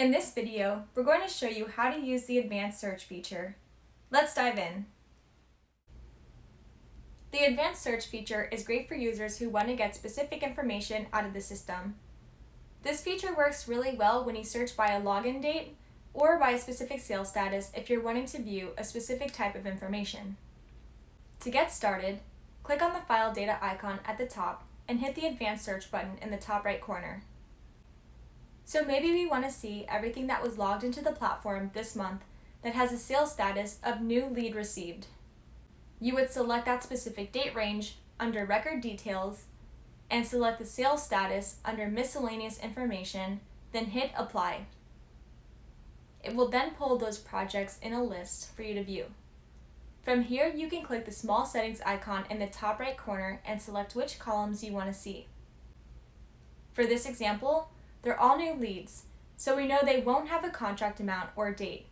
In this video, we're going to show you how to use the advanced search feature. Let's dive in. The advanced search feature is great for users who want to get specific information out of the system. This feature works really well when you search by a login date or by a specific sales status if you're wanting to view a specific type of information. To get started, click on the file data icon at the top and hit the advanced search button in the top right corner. So maybe we want to see everything that was logged into the platform this month that has a sales status of new lead received. You would select that specific date range under record details and select the sales status under miscellaneous information, then hit apply. It will then pull those projects in a list for you to view. From here, you can click the small settings icon in the top right corner and select which columns you want to see. For this example, they're all new leads, so we know they won't have a contract amount or date.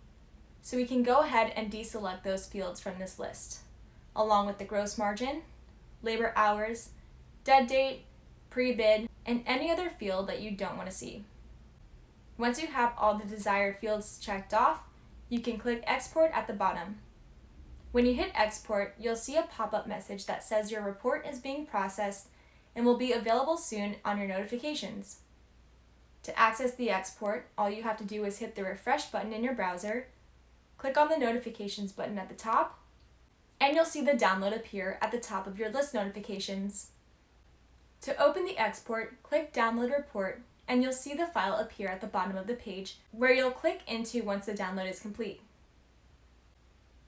So we can go ahead and deselect those fields from this list, along with the gross margin, labor hours, dead date, pre-bid, and any other field that you don't want to see. Once you have all the desired fields checked off, you can click Export at the bottom. When you hit Export, you'll see a pop-up message that says your report is being processed and will be available soon on your notifications. To access the export, all you have to do is hit the refresh button in your browser, click on the notifications button at the top, and you'll see the download appear at the top of your list notifications. To open the export, click Download Report, and you'll see the file appear at the bottom of the page where you'll click into once the download is complete.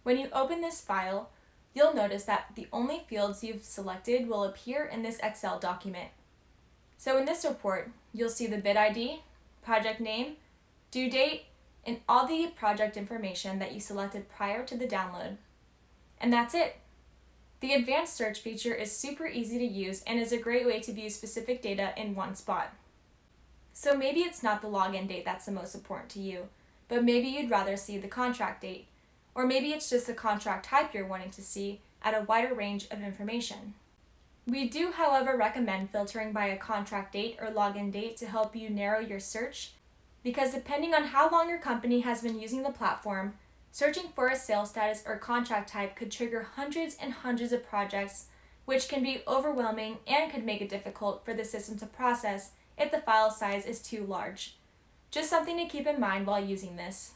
When you open this file, you'll notice that the only fields you've selected will appear in this Excel document. So in this report, you'll see the bid ID, project name, due date, and all the project information that you selected prior to the download. And that's it. The advanced search feature is super easy to use and is a great way to view specific data in one spot. So maybe it's not the login date that's the most important to you, but maybe you'd rather see the contract date, or maybe it's just the contract type you're wanting to see at a wider range of information. We do, however, recommend filtering by a contract date or login date to help you narrow your search, because depending on how long your company has been using the platform, searching for a sales status or contract type could trigger hundreds and hundreds of projects, which can be overwhelming and could make it difficult for the system to process if the file size is too large. Just something to keep in mind while using this.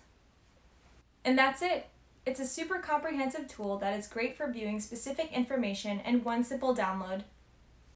And that's it. It's a super comprehensive tool that is great for viewing specific information in one simple download.